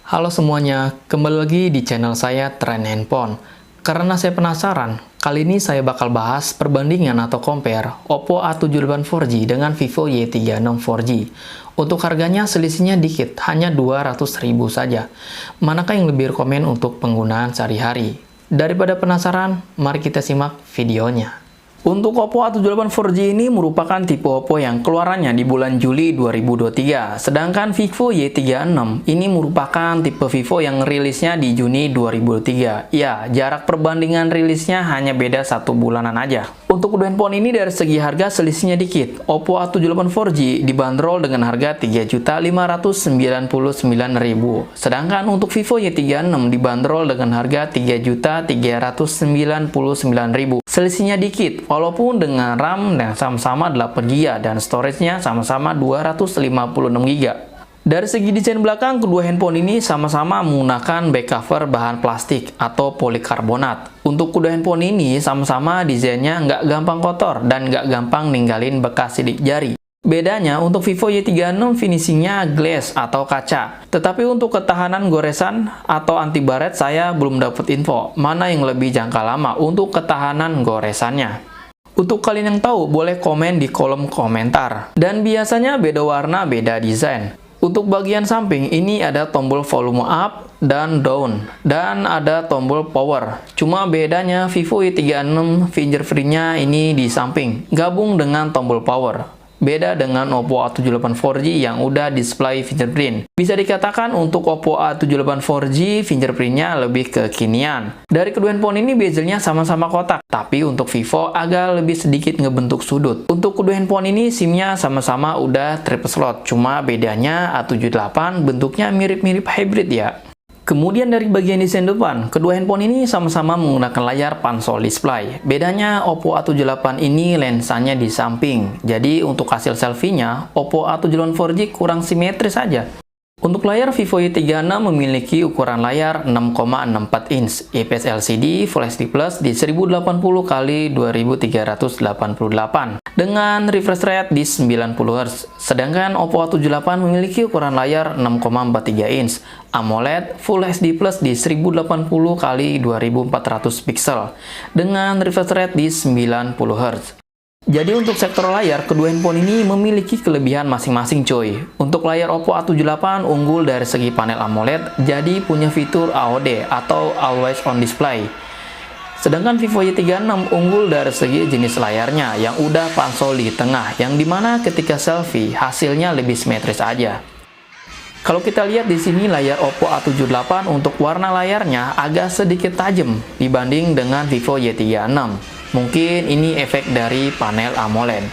Halo semuanya, kembali lagi di channel saya Tren Handphone. Karena saya penasaran, kali ini saya bakal bahas perbandingan atau compare Oppo A78 4G dengan Vivo Y36 4G. Untuk harganya selisihnya dikit, hanya 200.000 saja. Manakah yang lebih rekomen untuk penggunaan sehari-hari? Daripada penasaran, mari kita simak videonya. Untuk Oppo A78 4G ini merupakan tipe Oppo yang keluarannya di bulan Juli 2023. Sedangkan Vivo Y36 ini merupakan tipe Vivo yang rilisnya di Juni 2023. Ya, jarak perbandingan rilisnya hanya beda 1 bulanan aja. Untuk kedua handphone ini dari segi harga selisihnya dikit. Oppo A78 4G dibanderol dengan harga Rp3.599.000. Sedangkan untuk Vivo Y36 dibanderol dengan harga Rp3.399.000. Selisihnya dikit, walaupun dengan RAM yang sama-sama 8GB dan storage-nya sama-sama 256GB. Dari segi desain belakang, kedua handphone ini sama-sama menggunakan back cover bahan plastik atau polikarbonat. Untuk kedua handphone ini sama-sama desainnya nggak gampang kotor dan nggak gampang ninggalin bekas sidik jari. Bedanya, untuk Vivo Y36 finishingnya glass atau kaca. Tetapi untuk ketahanan goresan atau anti baret saya belum dapat info mana yang lebih jangka lama untuk ketahanan goresannya. Untuk kalian yang tahu, boleh komen di kolom komentar. Dan biasanya beda warna, beda desain. Untuk bagian samping, ini ada tombol volume up dan down. Dan ada tombol power. Cuma bedanya Vivo Y36 fingerprint-nya ini di samping, gabung dengan tombol power. Beda dengan Oppo A78 4G yang udah display fingerprint. Bisa dikatakan untuk Oppo A78 4G fingerprint-nya lebih kekinian. Dari kedua handphone ini bezelnya sama-sama kotak, tapi untuk Vivo agak lebih sedikit ngebentuk sudut. Untuk kedua handphone ini SIM-nya sama-sama udah triple slot, cuma bedanya A78 bentuknya mirip-mirip hybrid ya. Kemudian dari bagian desain depan, kedua handphone ini sama-sama menggunakan layar pansol display. Bedanya Oppo A78 ini lensanya di samping. Jadi untuk hasil selfie-nya, Oppo A78 4G kurang simetris saja. Untuk layar Vivo Y36 memiliki ukuran layar 6,64 inch, IPS LCD Full HD Plus di 1080x2388 dengan refresh rate di 90 Hz. Sedangkan Oppo A78 memiliki ukuran layar 6,43 inch, AMOLED Full HD Plus di 1080x2400 pixel dengan refresh rate di 90 Hz. Jadi untuk sektor layar, kedua handphone ini memiliki kelebihan masing-masing coy. Untuk layar Oppo A78 unggul dari segi panel AMOLED, jadi punya fitur AOD atau Always On Display. Sedangkan Vivo Y36 unggul dari segi jenis layarnya yang udah pansol di tengah, yang dimana ketika selfie hasilnya lebih simetris aja. Kalau kita lihat di sini layar Oppo A78 untuk warna layarnya agak sedikit tajam dibanding dengan Vivo Y36. Mungkin ini efek dari panel AMOLED.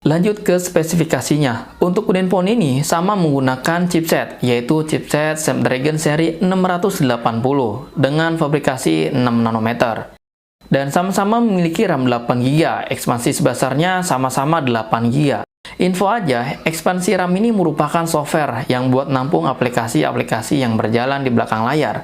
Lanjut ke spesifikasinya. Untuk handphone ini sama menggunakan chipset, yaitu chipset Snapdragon seri 680 dengan fabrikasi 6 nanometer. Dan sama-sama memiliki RAM 8GB, ekspansi sebesarnya sama-sama 8GB. Info aja, ekspansi RAM ini merupakan software yang buat nampung aplikasi-aplikasi yang berjalan di belakang layar.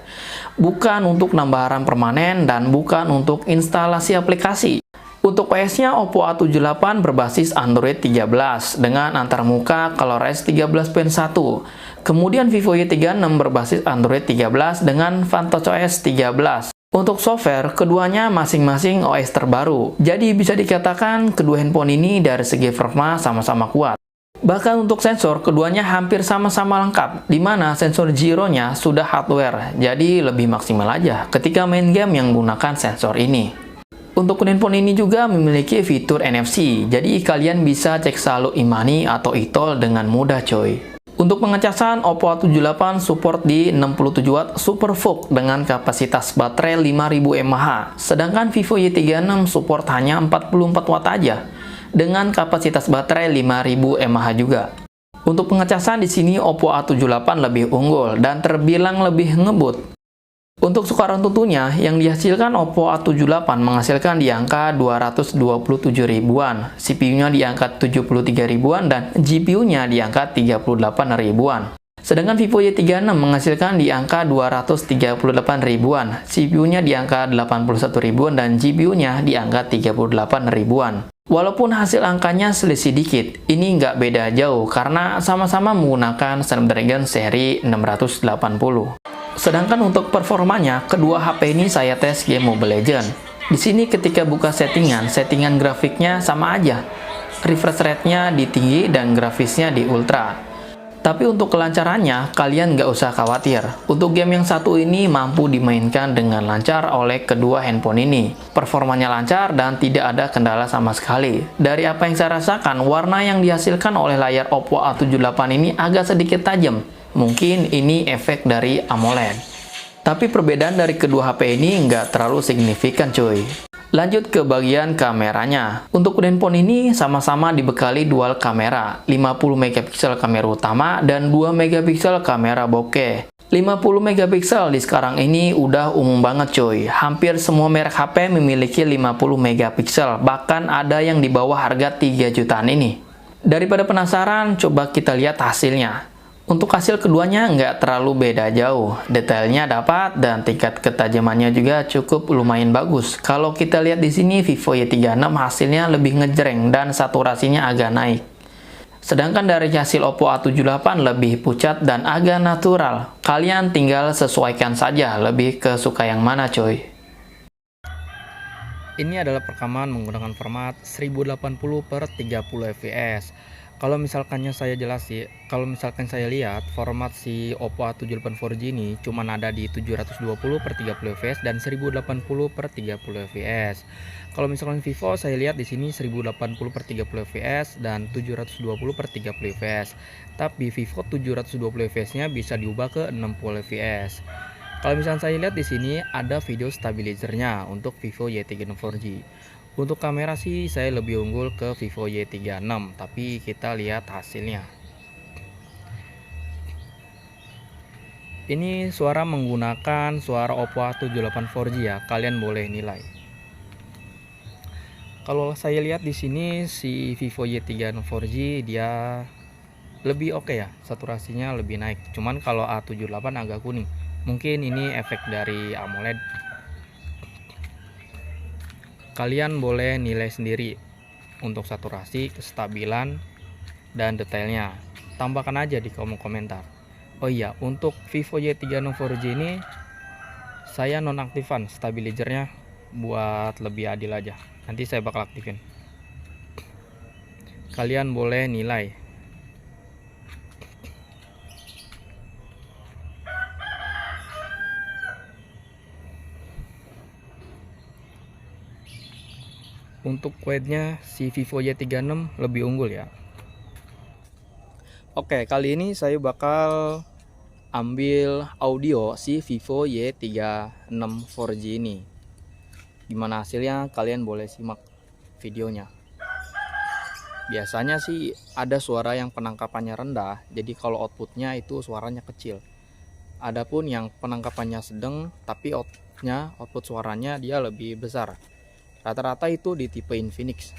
Bukan untuk nambah RAM permanen dan bukan untuk instalasi aplikasi. Untuk OS-nya Oppo A78 berbasis Android 13 dengan antarmuka ColorOS 13.1. Kemudian Vivo Y36 berbasis Android 13 dengan PhantasOS 13. Untuk software, keduanya masing-masing OS terbaru. Jadi bisa dikatakan kedua handphone ini dari segi performa sama-sama kuat. Bahkan untuk sensor, keduanya hampir sama-sama lengkap, di mana sensor gyro-nya sudah hardware, jadi lebih maksimal aja ketika main game yang menggunakan sensor ini. Untuk handphone ini juga memiliki fitur NFC, jadi kalian bisa cek saldo e-money atau e-tol dengan mudah coy. Untuk pengecasan, Oppo A78 support di 67W Super VOOC dengan kapasitas baterai 5000 mAh, sedangkan Vivo Y36 support hanya 44W aja dengan kapasitas baterai 5000 mAh juga. Untuk pengecasan di sini Oppo A78 lebih unggul dan terbilang lebih ngebut. Untuk sukaran tentunya, yang dihasilkan Oppo A78 menghasilkan di angka 227 ribuan, CPU-nya di angka 73 ribuan, dan GPU-nya di angka 38 ribuan. Sedangkan Vivo Y36 menghasilkan di angka 238 ribuan, CPU-nya di angka 81 ribuan, dan GPU-nya di angka 38 ribuan. Walaupun hasil angkanya selisih dikit, ini nggak beda jauh karena sama-sama menggunakan Snapdragon seri 680. Sedangkan untuk performanya, kedua HP ini saya tes game Mobile Legends. Di sini ketika buka settingan grafiknya sama aja. Refresh rate-nya di tinggi dan grafisnya di ultra. Tapi untuk kelancarannya, kalian nggak usah khawatir. Untuk game yang satu ini mampu dimainkan dengan lancar oleh kedua handphone ini. Performanya lancar dan tidak ada kendala sama sekali. Dari apa yang saya rasakan, warna yang dihasilkan oleh layar Oppo A78 ini agak sedikit tajam. Mungkin ini efek dari AMOLED. Tapi perbedaan dari kedua HP ini nggak terlalu signifikan cuy. Lanjut ke bagian kameranya. Untuk handphone ini sama-sama dibekali dual kamera, 50 megapiksel kamera utama dan 2 megapiksel kamera bokeh. 50 megapiksel di sekarang ini udah umum banget cuy. Hampir semua merek HP memiliki 50 megapiksel, bahkan ada yang di bawah harga 3 jutaan ini. Daripada penasaran, coba kita lihat hasilnya. Untuk hasil keduanya nggak terlalu beda jauh, detailnya dapat dan tingkat ketajamannya juga cukup lumayan bagus. Kalau kita lihat di sini Vivo Y36 hasilnya lebih ngejreng dan saturasinya agak naik. Sedangkan dari hasil Oppo A78 lebih pucat dan agak natural. Kalian tinggal sesuaikan saja lebih ke suka yang mana coy. Ini adalah perekaman menggunakan format 1080x30 fps. Kalau misalkan saya lihat format si Oppo A78 4G ini cuman ada di 720x30 fps dan 1080x30 fps. Kalau misalkan Vivo saya lihat di sini 1080x30 fps dan 720x30 fps. Tapi Vivo 720 fps-nya bisa diubah ke 60 fps. Kalau misalkan saya lihat di sini ada video stabilizernya untuk Vivo Y36 4G. Untuk kamera sih saya lebih unggul ke Vivo Y36, tapi kita lihat hasilnya. Ini suara menggunakan suara Oppo A78 4G ya, kalian boleh nilai. Kalau saya lihat di sini si Vivo Y36 4G dia lebih oke ya, saturasinya lebih naik. Cuman kalau A78 agak kuning. Mungkin ini efek dari AMOLED. Kalian boleh nilai sendiri untuk saturasi, kestabilan, dan detailnya. Tambahkan aja di kolom komentar. Oh iya, untuk Vivo Y36 4G ini saya nonaktifkan stabilizernya buat lebih adil aja. Nanti saya bakal aktifin. Kalian boleh nilai. Untuk weight-nya si Vivo Y36 lebih unggul ya. Oke, kali ini saya bakal ambil audio si Vivo Y36 4G ini. Gimana hasilnya? Kalian boleh simak videonya. Biasanya sih ada suara yang penangkapannya rendah, jadi kalau outputnya itu suaranya kecil. Adapun yang penangkapannya sedang, tapi output suaranya dia lebih besar. Rata-rata itu di tipe Infinix.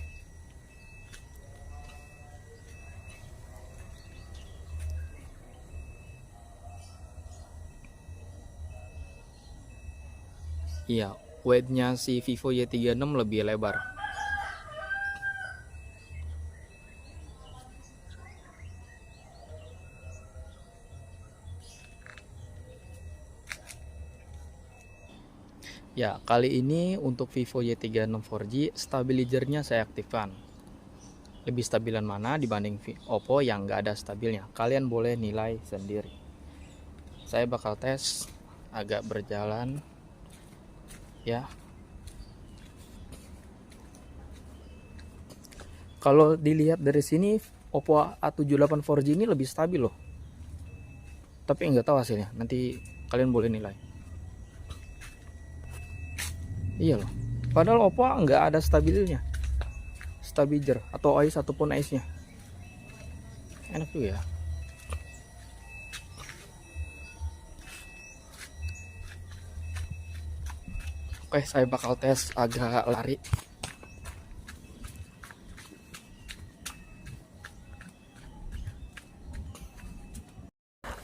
Iya, weight-nya si Vivo Y36 lebih lebar. Ya, kali ini untuk Vivo Y36 4G stabilizernya saya aktifkan. Lebih stabilan mana dibanding Oppo yang nggak ada stabilnya? Kalian boleh nilai sendiri. Saya bakal tes agak berjalan ya. Kalau dilihat dari sini Oppo A78 4G ini lebih stabil loh. Tapi nggak tahu hasilnya. Nanti kalian boleh nilai. Iya loh, padahal Oppo nggak ada stabilizer atau ice ataupun ice nya. Enak juga ya. Oke, saya bakal tes agak lari.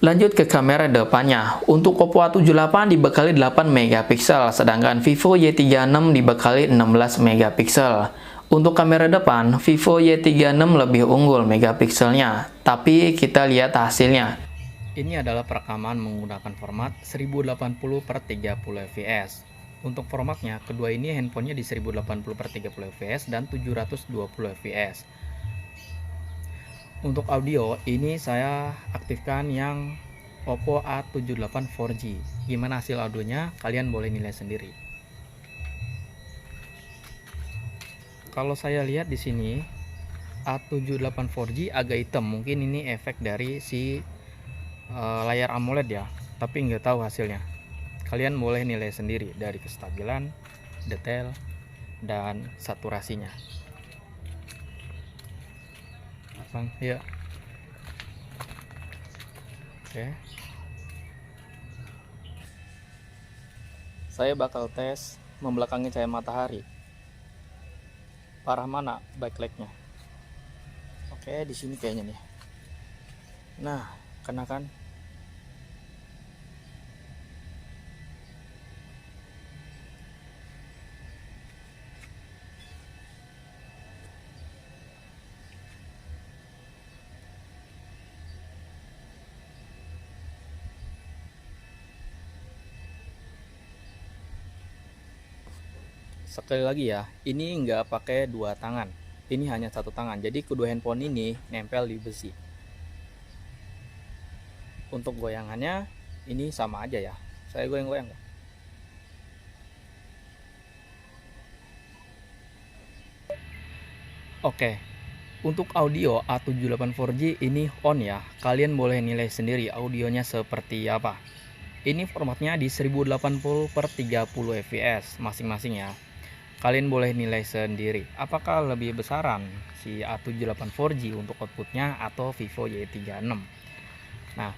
Lanjut ke kamera depannya. Untuk Oppo A78 dibekali 8 megapiksel, sedangkan Vivo Y36 dibekali 16 megapiksel. Untuk kamera depan, Vivo Y36 lebih unggul megapikselnya, tapi kita lihat hasilnya. Ini adalah perekaman menggunakan format 1080x30 fps. Untuk formatnya, kedua ini handphonenya di 1080x30 fps dan 720 fps. Untuk audio, ini saya aktifkan yang Oppo A78 4G. Gimana hasil audionya? Kalian boleh nilai sendiri. Kalau saya lihat di sini, A78 4G agak hitam. Mungkin ini efek dari si layar AMOLED ya, tapi nggak tahu hasilnya. Kalian boleh nilai sendiri dari kestabilan, detail, dan saturasinya. Bang, ya. Oke. Saya bakal tes membelakangi cahaya matahari. Parah mana backlightnya? Oke, di sini kayaknya nih. Nah, kena kan? Sekali lagi ya, ini nggak pakai dua tangan, ini hanya satu tangan, jadi kedua handphone ini nempel di besi. Untuk goyangannya ini sama aja ya, saya goyang-goyang ya. Oke, untuk audio A78 4G ini on ya, kalian boleh nilai sendiri audionya seperti apa. Ini formatnya di 1080x30 fps masing-masing ya. Kalian boleh nilai sendiri apakah lebih besaran si A78 4G untuk outputnya atau Vivo Y36. Nah,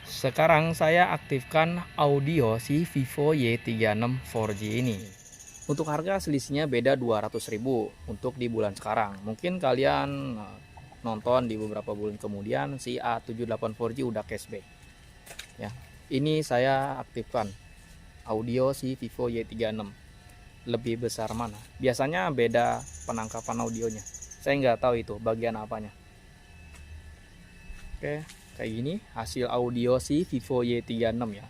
sekarang saya aktifkan audio si Vivo Y36 4G ini. Untuk harga selisihnya beda 200.000 untuk di bulan sekarang. Mungkin kalian nonton di beberapa bulan kemudian si A78 4G udah cashback ya. Ini saya aktifkan audio si Vivo Y36. Lebih besar mana? Biasanya beda penangkapan audionya. Saya nggak tahu itu bagian apanya. Oke, kayak gini hasil audio si Vivo Y36 ya.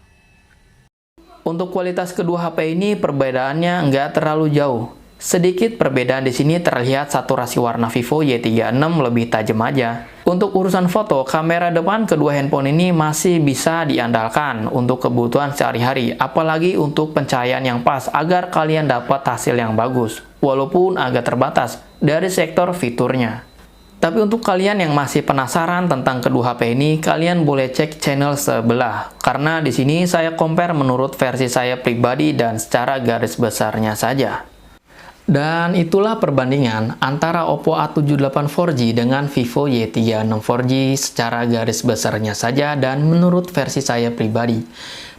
Untuk kualitas kedua HP ini perbedaannya nggak terlalu jauh. Sedikit perbedaan di sini terlihat saturasi warna Vivo Y36 lebih tajam aja. Untuk urusan foto, kamera depan kedua handphone ini masih bisa diandalkan untuk kebutuhan sehari-hari, apalagi untuk pencahayaan yang pas agar kalian dapat hasil yang bagus, walaupun agak terbatas dari sektor fiturnya. Tapi untuk kalian yang masih penasaran tentang kedua HP ini, kalian boleh cek channel sebelah, karena di sini saya compare menurut versi saya pribadi dan secara garis besarnya saja. Dan itulah perbandingan antara Oppo A78 4G dengan Vivo Y36 4G secara garis besarnya saja dan menurut versi saya pribadi.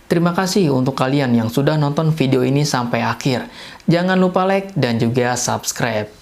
Terima kasih untuk kalian yang sudah nonton video ini sampai akhir. Jangan lupa like dan juga subscribe.